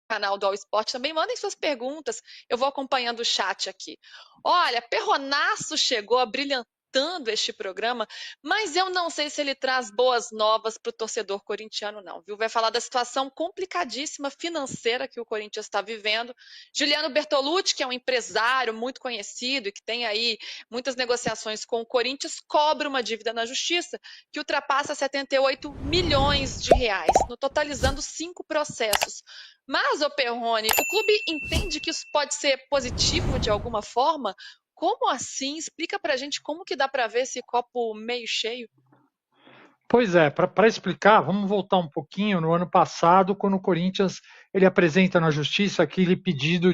canal do All Sport também. Mandem suas perguntas, eu vou acompanhando o chat aqui. Olha, Perronaço chegou abrilhantando este programa, mas eu não sei se ele traz boas novas para o torcedor corintiano, não, viu? Vai falar da situação complicadíssima financeira que o Corinthians está vivendo. Juliano Bertolucci, que é um empresário muito conhecido e que tem aí muitas negociações com o Corinthians, cobra uma dívida na justiça que ultrapassa 78 milhões de reais, no totalizando 5 processos. Mas, ô Perrone, o clube entende que isso pode ser positivo de alguma forma? Como assim? Explica pra gente como que dá pra ver esse copo meio cheio. Pois é, para explicar, vamos voltar um pouquinho no ano passado, quando o Corinthians ele apresenta na Justiça aquele pedido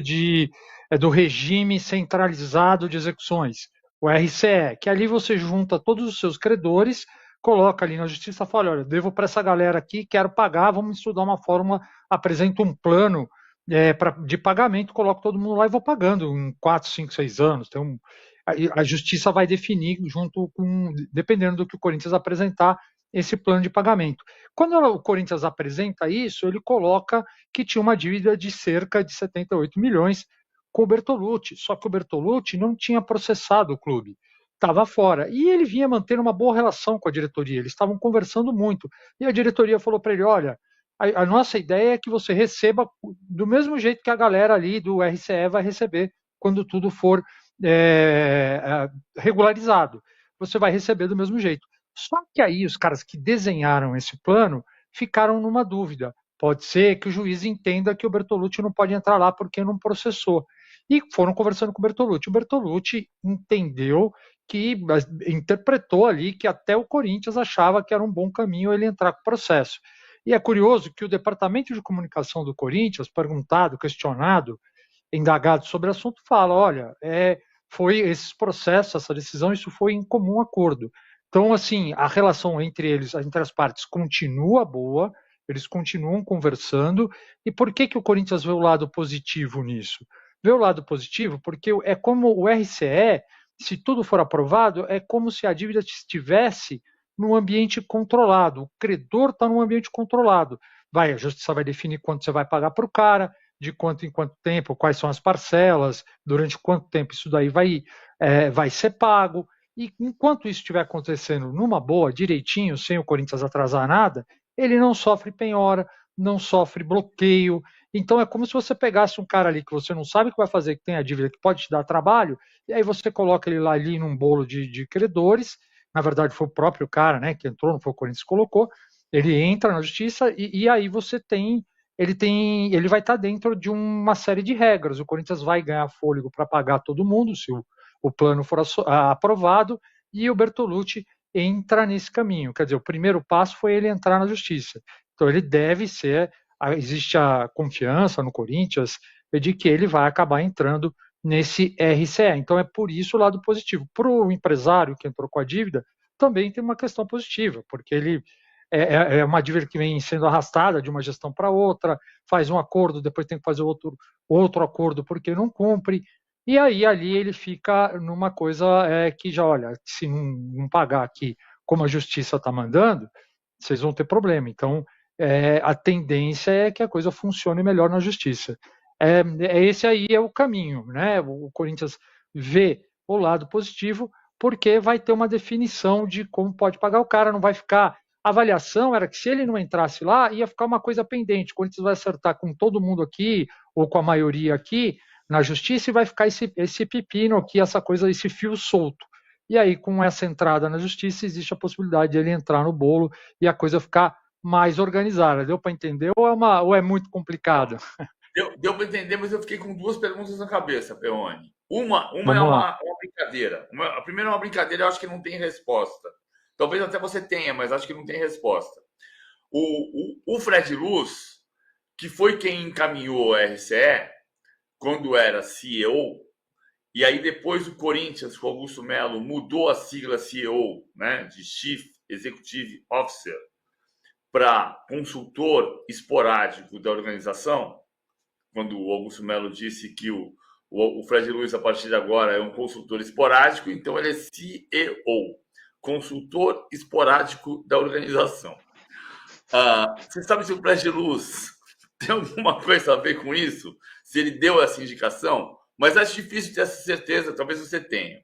do regime centralizado de execuções, o RCE, que ali você junta todos os seus credores, coloca ali na Justiça e fala, olha, eu devo para essa galera aqui, quero pagar, vamos estudar uma fórmula, apresenta um plano de pagamento, coloco todo mundo lá e vou pagando em 4, 5, 6 anos. A Justiça vai definir junto com, dependendo do que o Corinthians apresentar, esse plano de pagamento. Quando o Corinthians apresenta isso, ele coloca que tinha uma dívida de cerca de 78 milhões com o Bertolucci, só que o Bertolucci não tinha processado o clube, estava fora. E ele vinha mantendo uma boa relação com a diretoria, eles estavam conversando muito. E a diretoria falou para ele, olha, a nossa ideia é que você receba do mesmo jeito que a galera ali do RCE vai receber quando tudo for regularizado. Você vai receber do mesmo jeito. Só que aí os caras que desenharam esse plano ficaram numa dúvida. Pode ser que o juiz entenda que o Bertolucci não pode entrar lá porque não processou. E foram conversando com o Bertolucci. O Bertolucci entendeu que interpretou ali que até o Corinthians achava que era um bom caminho ele entrar com o processo. E é curioso que o departamento de comunicação do Corinthians, perguntado, questionado, indagado sobre o assunto, fala: olha, foi esses processos, essa decisão, isso foi em comum acordo. Então, assim, a relação entre eles, entre as partes, continua boa, eles continuam conversando. E por que, que o Corinthians vê o lado positivo nisso? Vê o lado positivo porque é como o RCE, se tudo for aprovado, é como se a dívida estivesse num ambiente controlado. O credor está num ambiente controlado. A justiça vai definir quanto você vai pagar para o cara, de quanto em quanto tempo, quais são as parcelas, durante quanto tempo isso daí vai ser pago. E enquanto isso estiver acontecendo numa boa, direitinho, sem o Corinthians atrasar nada, ele não sofre penhora, não sofre bloqueio. Então é como se você pegasse um cara ali que você não sabe o que vai fazer, que tem a dívida, que pode te dar trabalho, e aí você coloca ele lá ali num bolo de credores. Na verdade, foi o próprio cara, né, que entrou, não foi o Corinthians que colocou. Ele entra na justiça e aí você ele vai estar dentro de uma série de regras. O Corinthians vai ganhar fôlego para pagar todo mundo, se o plano for aprovado, e o Bertolucci entra nesse caminho. Quer dizer, o primeiro passo foi ele entrar na justiça. Então ele deve ser, existe a confiança no Corinthians de que ele vai acabar entrando nesse RCE. Então é por isso o lado positivo. Para o empresário que entrou com a dívida, também tem uma questão positiva, porque ele é uma dívida que vem sendo arrastada de uma gestão para outra, faz um acordo, depois tem que fazer outro acordo porque não cumpre, e aí ali ele fica numa coisa que já, olha, se não pagar aqui como a justiça está mandando, vocês vão ter problema. Então, a tendência é que a coisa funcione melhor na justiça. Esse aí é o caminho, né? O Corinthians vê o lado positivo, porque vai ter uma definição de como pode pagar o cara, não vai ficar. A avaliação era que se ele não entrasse lá, ia ficar uma coisa pendente. O Corinthians vai acertar com todo mundo aqui, ou com a maioria aqui, na justiça, e vai ficar esse pepino aqui, essa coisa, esse fio solto. E aí, com essa entrada na justiça, existe a possibilidade de ele entrar no bolo e a coisa ficar mais organizada. Deu para entender ou é muito complicado? Deu para entender, mas eu fiquei com duas perguntas na cabeça, Peone. Uma é Vamos lá. uma brincadeira. A primeira é uma brincadeira, eu acho que não tem resposta. Talvez até você tenha, mas acho que não tem resposta. O Fred Luz, que foi quem encaminhou o RCE, quando era CEO, e aí depois o Corinthians, com o Augusto Melo, mudou a sigla CEO, né, de Chief Executive Officer, para consultor esporádico da organização, quando o Augusto Melo disse que o Fred Luiz, a partir de agora, é um consultor esporádico, então ele é CEO, consultor esporádico da organização. Você sabe se o Fred Luz tem alguma coisa a ver com isso? Se ele deu essa indicação? Mas acho difícil ter essa certeza, talvez você tenha.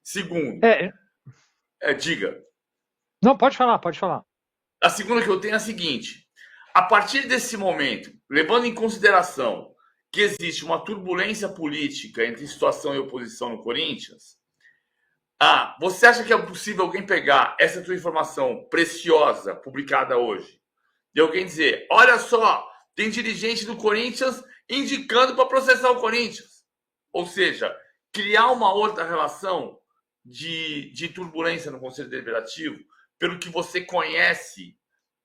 Segundo, É, diga. não, pode falar, pode falar. A segunda que eu tenho é a seguinte: a partir desse momento, levando em consideração que existe uma turbulência política entre situação e oposição no Corinthians, você acha que é possível alguém pegar essa tua informação preciosa, publicada hoje, e alguém dizer, olha só, tem dirigente do Corinthians indicando para processar o Corinthians? Ou seja, criar uma outra relação de turbulência no Conselho Deliberativo, pelo que você conhece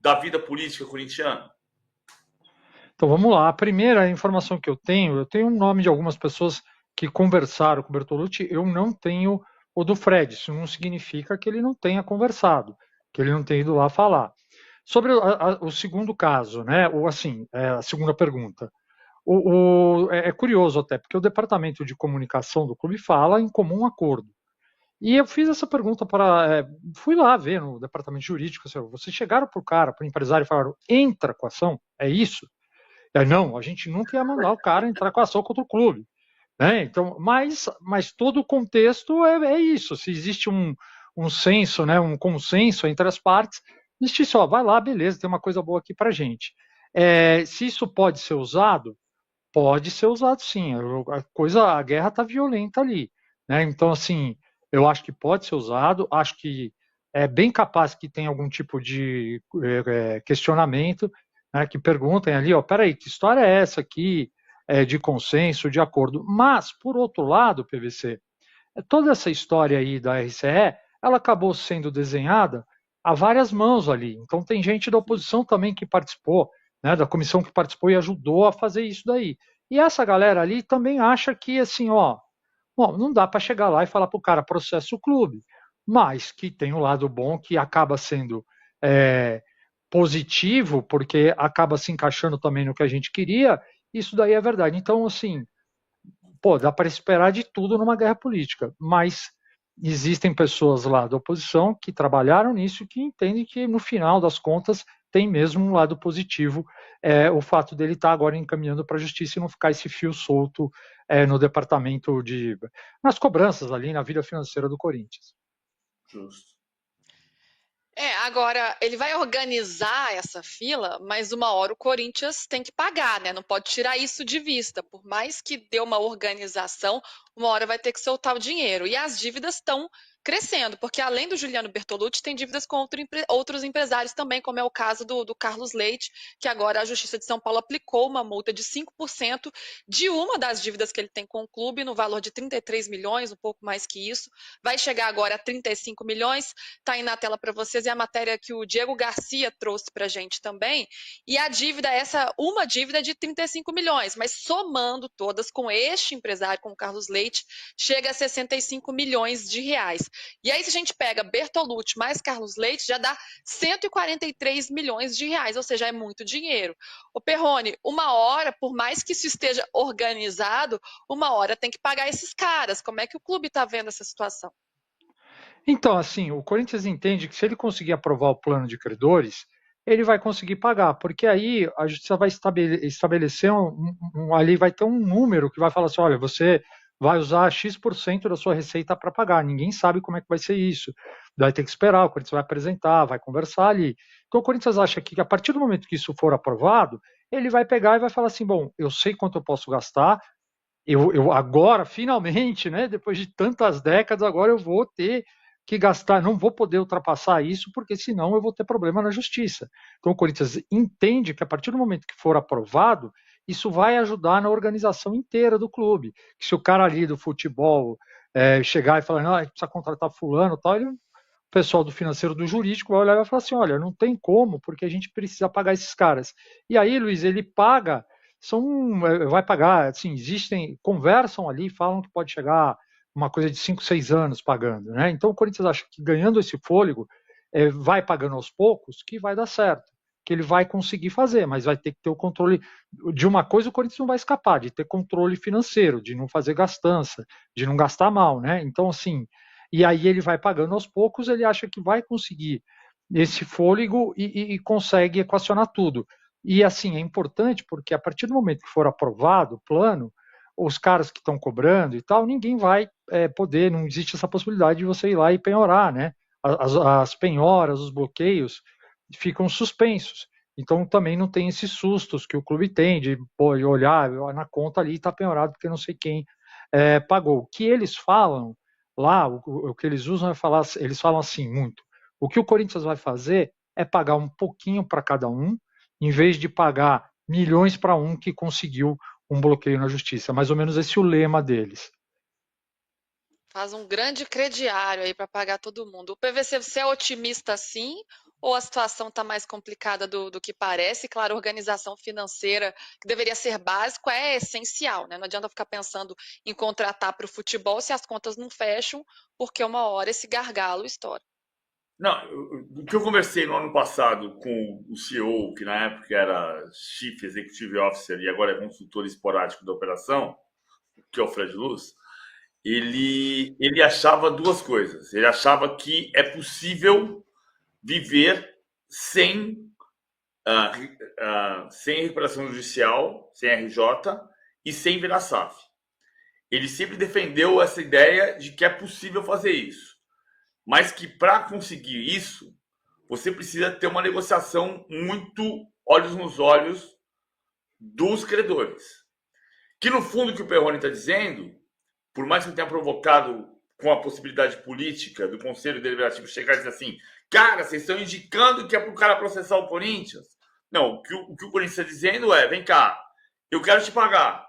da vida política corintiana? Então vamos lá. A primeira informação que eu tenho um nome de algumas pessoas que conversaram com o Bertolucci, eu não tenho o do Fred. Isso não significa que ele não tenha conversado, que ele não tenha ido lá falar. Sobre o segundo caso, né? Ou assim, a segunda pergunta. É curioso até, porque o departamento de comunicação do clube fala em comum acordo. E eu fiz essa pergunta para. Fui lá ver no departamento jurídico, assim, vocês chegaram para o cara, para o empresário, e falaram: entra com a ação? É isso? Não, a gente nunca ia mandar o cara entrar com a ação contra o clube. Né? Então, mas todo o contexto é isso. Se existe um senso, né, um consenso entre as partes, existe só, vai lá, beleza, tem uma coisa boa aqui para gente. Se isso pode ser usado, pode ser usado sim. A guerra está violenta ali. Né? Então, assim, eu acho que pode ser usado, acho que é bem capaz que tenha algum tipo de questionamento, né, que perguntem ali, ó, peraí, que história é essa aqui, de consenso, de acordo? Mas, por outro lado, PVC, toda essa história aí da RCE, ela acabou sendo desenhada a várias mãos ali. Então, tem gente da oposição também que participou, né, da comissão que participou e ajudou a fazer isso daí. E essa galera ali também acha que, assim, ó, bom, não dá para chegar lá e falar para o cara processa o clube, mas que tem um lado bom que acaba sendo positivo, porque acaba se encaixando também no que a gente queria, isso daí é verdade. Então, assim, pô, dá para esperar de tudo numa guerra política, mas existem pessoas lá da oposição que trabalharam nisso e que entendem que, no final das contas, tem mesmo um lado positivo, o fato dele estar agora encaminhando para a justiça e não ficar esse fio solto no departamento nas cobranças ali, na vida financeira do Corinthians. Justo. Agora ele vai organizar essa fila, mas uma hora o Corinthians tem que pagar, né? Não pode tirar isso de vista. Por mais que dê uma organização, uma hora vai ter que soltar o dinheiro. E as dívidas estão crescendo, porque além do Juliano Bertolucci, tem dívidas com outros empresários também, como é o caso do Carlos Leite, que agora a Justiça de São Paulo aplicou uma multa de 5% de uma das dívidas que ele tem com o clube, no valor de 33 milhões, um pouco mais que isso. Vai chegar agora a 35 milhões. Está aí na tela para vocês, é a matéria que o Diego Garcia trouxe para a gente também. E a dívida, uma dívida de 35 milhões, mas somando todas com este empresário, com o Carlos Leite, chega a 65 milhões de reais. E aí, se a gente pega Bertolucci mais Carlos Leite, já dá 143 milhões de reais, ou seja, é muito dinheiro. O Perrone, uma hora, por mais que isso esteja organizado, uma hora tem que pagar esses caras. Como é que o clube está vendo essa situação? Então, assim, o Corinthians entende que se ele conseguir aprovar o plano de credores, ele vai conseguir pagar, porque aí a justiça vai estabelecer ali vai ter um número que vai falar assim, olha, você vai usar X% da sua receita para pagar, ninguém sabe como é que vai ser isso, vai ter que esperar, o Corinthians vai apresentar, vai conversar ali. Então o Corinthians acha que a partir do momento que isso for aprovado, ele vai pegar e vai falar assim, bom, eu sei quanto eu posso gastar, eu agora, finalmente, né, depois de tantas décadas, agora eu vou ter que gastar, não vou poder ultrapassar isso, porque senão eu vou ter problema na justiça. Então o Corinthians entende que a partir do momento que for aprovado, isso vai ajudar na organização inteira do clube. Que se o cara ali do futebol chegar e falar, não, a gente precisa contratar fulano e tal, o pessoal do financeiro, do jurídico, vai olhar e vai falar assim, olha, não tem como, porque a gente precisa pagar esses caras. E aí, Luiz, ele paga, vai pagar, assim, conversam ali, falam que pode chegar uma coisa de 5, 6 anos pagando, né? Então o Corinthians acha que ganhando esse fôlego, vai pagando aos poucos, que vai dar certo, que ele vai conseguir fazer, mas vai ter que ter o controle de uma coisa, o Corinthians não vai escapar, de ter controle financeiro, de não fazer gastança, de não gastar mal, né? Então, assim, e aí ele vai pagando aos poucos, ele acha que vai conseguir esse fôlego e consegue equacionar tudo. E assim, é importante porque a partir do momento que for aprovado o plano, os caras que estão cobrando e tal, ninguém vai poder, não existe essa possibilidade de você ir lá e penhorar, né? As penhoras, os bloqueios ficam suspensos. Então também não tem esses sustos que o clube tem de olhar na conta ali está penhorado porque não sei quem pagou. O que eles falam lá, o que eles usam é falar, eles falam assim muito. O que o Corinthians vai fazer é pagar um pouquinho para cada um, em vez de pagar milhões para um que conseguiu um bloqueio na justiça. Mais ou menos esse é o lema deles. Faz um grande crediário aí para pagar todo mundo. O PVC, você é otimista assim? Ou a situação está mais complicada do que parece? Claro, a organização financeira, que deveria ser básico, é essencial, né? Não adianta ficar pensando em contratar para o futebol se as contas não fecham, porque uma hora esse gargalo estoura. Não, o que eu conversei no ano passado com o CEO, que na época era Chief Executive Officer e agora é consultor esporádico da operação, que é o Fred Luz, ele achava duas coisas. Ele achava que é possível viver sem recuperação judicial, sem RJ e sem virar SAF. Ele sempre defendeu essa ideia de que é possível fazer isso, mas que para conseguir isso, você precisa ter uma negociação muito olhos nos olhos dos credores. Que no fundo o que o Perrone está dizendo, por mais que eu tenha provocado com a possibilidade política do Conselho Deliberativo chegar e dizer assim, cara, vocês estão indicando que é para o cara processar o Corinthians? Não, o que o Corinthians está dizendo é, vem cá, eu quero te pagar,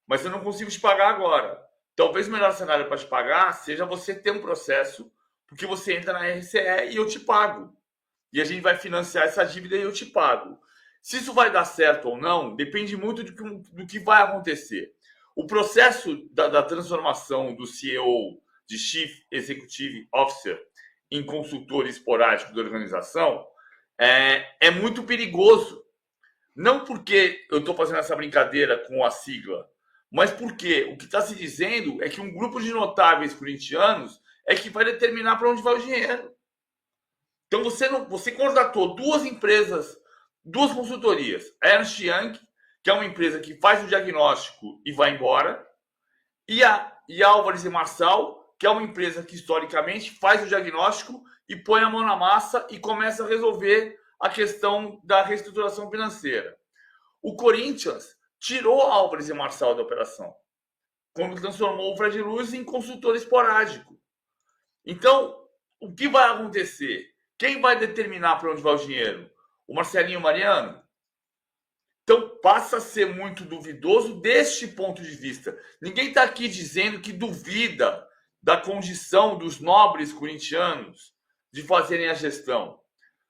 mas eu não consigo te pagar agora. Talvez o melhor cenário para te pagar seja você ter um processo, porque você entra na RCE e eu te pago. E a gente vai financiar essa dívida e eu te pago. Se isso vai dar certo ou não, depende muito do que vai acontecer. O processo da transformação do CEO, de Chief Executive Officer, em consultor esporádico da organização, é muito perigoso. Não porque eu estou fazendo essa brincadeira com a sigla, mas porque o que está se dizendo é que um grupo de notáveis corintianos é que vai determinar para onde vai o dinheiro. Então você contratou duas empresas, duas consultorias, a Ernst Young, que é uma empresa que faz o diagnóstico e vai embora, e a Álvares e Marçal, que é uma empresa que historicamente faz o diagnóstico e põe a mão na massa e começa a resolver a questão da reestruturação financeira. O Corinthians tirou a Álvares e Marçal da operação, quando transformou o Fred Luz em consultor esporádico. Então, o que vai acontecer? Quem vai determinar para onde vai o dinheiro? O Marcelinho Mariano? Então, passa a ser muito duvidoso deste ponto de vista. Ninguém está aqui dizendo que duvida da condição dos nobres corintianos de fazerem a gestão.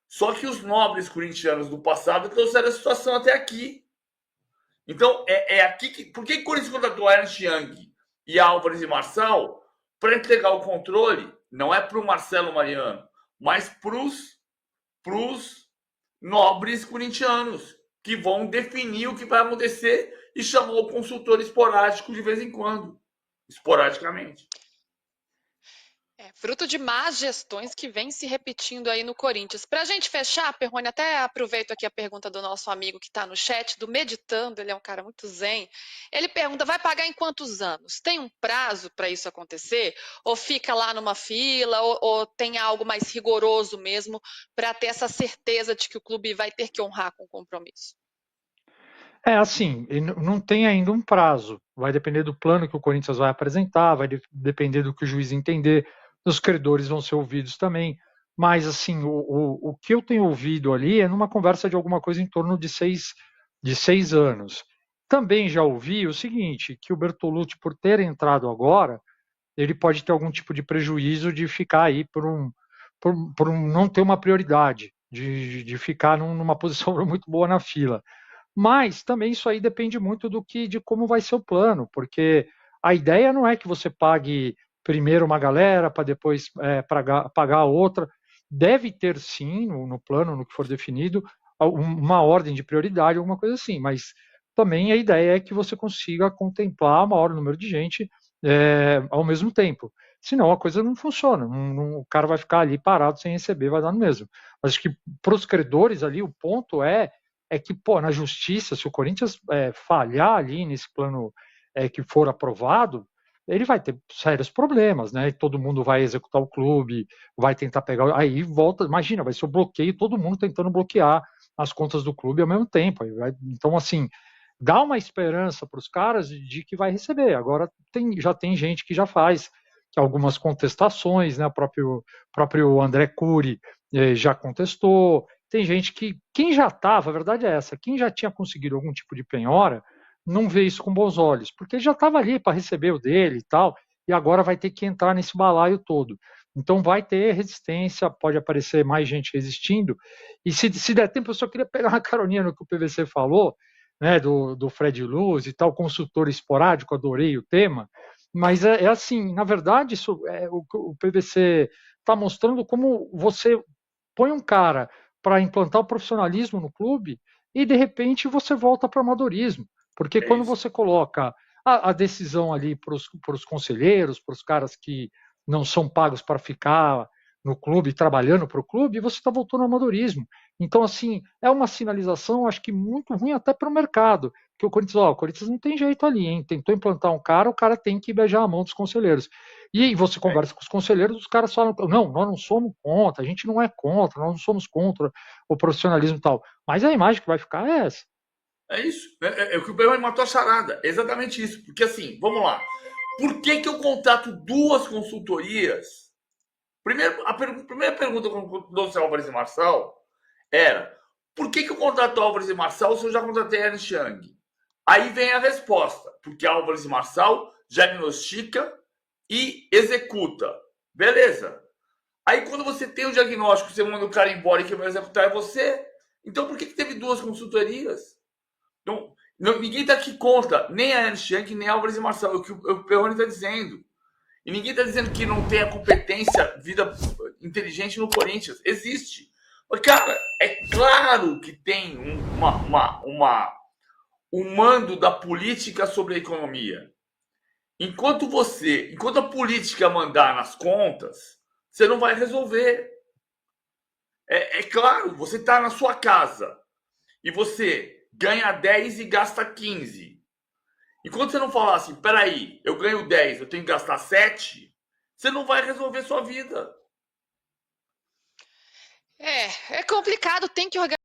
Só que os nobres corintianos do passado trouxeram a situação até aqui. Então, é aqui que... Por que o Corinthians contratou a Ernst Young e a Álvares e Marçal para entregar o controle? Não é para o Marcelo Mariano, mas para os nobres corintianos, que vão definir o que vai acontecer e chamar o consultor esporádico de vez em quando, esporadicamente. Fruto de más gestões que vem se repetindo aí no Corinthians. Para a gente fechar, Perrone, até aproveito aqui a pergunta do nosso amigo que está no chat, do Meditando, ele é um cara muito zen. Ele pergunta, vai pagar em quantos anos? Tem um prazo para isso acontecer? Ou fica lá numa fila? Ou tem algo mais rigoroso mesmo para ter essa certeza de que o clube vai ter que honrar com o compromisso? É assim, não tem ainda um prazo. Vai depender do plano que o Corinthians vai apresentar, vai depender do que o juiz entender. Os credores vão ser ouvidos também. Mas, assim, o que eu tenho ouvido ali é numa conversa de alguma coisa em torno de 6 anos. Também já ouvi o seguinte, que o Bertolucci, por ter entrado agora, ele pode ter algum tipo de prejuízo de ficar aí por não ter uma prioridade, de ficar numa posição muito boa na fila. Mas também isso aí depende muito de como vai ser o plano, porque a ideia não é que você pague primeiro uma galera para depois pagar a outra. Deve ter sim no plano, no que for definido, uma ordem de prioridade, alguma coisa assim, mas também a ideia é que você consiga contemplar o maior número de gente ao mesmo tempo. Senão a coisa não funciona, o cara vai ficar ali parado sem receber, vai dar no mesmo. Mas acho que para os credores ali o ponto é é que, pô, na justiça, se o Corinthians falhar ali nesse plano que for aprovado, ele vai ter sérios problemas, né? E todo mundo vai executar o clube, vai tentar pegar. Aí volta, imagina, vai ser o bloqueio, todo mundo tentando bloquear as contas do clube ao mesmo tempo. Então, assim, dá uma esperança para os caras de que vai receber. Agora já tem gente que já faz algumas contestações, né? O próprio André Cury já contestou. Tem gente que, quem já estava, a verdade é essa, quem já tinha conseguido algum tipo de penhora, não vê isso com bons olhos, porque já estava ali para receber o dele e tal, e agora vai ter que entrar nesse balaio todo. Então vai ter resistência, pode aparecer mais gente resistindo, e se der tempo, eu só queria pegar uma caroninha no que o PVC falou, né, do Fred Luz e tal, consultor esporádico, adorei o tema, mas é assim, na verdade, o PVC está mostrando como você põe um cara para implantar o profissionalismo no clube e de repente você volta para o amadorismo. Porque É quando isso. você coloca a decisão ali para os conselheiros, para os caras que não são pagos para ficar no clube, trabalhando para o clube, você está voltando ao amadorismo. Então, assim, é uma sinalização, acho que muito ruim até para o mercado. Que o Corinthians não tem jeito ali, hein? Tentou implantar um cara, o cara tem que beijar a mão dos conselheiros. E você conversa com os conselheiros, os caras falam, não, nós não somos contra, a gente não é contra, nós não somos contra o profissionalismo e tal. Mas a imagem que vai ficar é essa. É isso. É o que o Bel matou a charada. É exatamente isso. Porque assim, vamos lá. Por que eu contrato duas consultorias? A primeira pergunta que eu dou ao Álvares e Marçal era: por que eu contrato Álvares e Marçal se eu já contratei a Ernst Young? Aí vem a resposta: porque Álvares e Marçal diagnostica e executa. Beleza. Aí quando você tem o diagnóstico, você manda o cara embora e quem vai executar é você. Então por que teve duas consultorias? Então, ninguém está aqui contra nem a Ernst Young, nem a Álvares e Marçal. É o que o Perrone está dizendo. E ninguém está dizendo que não tem a competência, vida inteligente no Corinthians. Existe. Mas, cara, é claro que tem um mando da política sobre a economia. Enquanto a política mandar nas contas, você não vai resolver. É claro, você está na sua casa e você ganha 10 e gasta 15. Enquanto você não falar assim, peraí, eu ganho 10, eu tenho que gastar 7, você não vai resolver sua vida. É complicado, tem que organizar.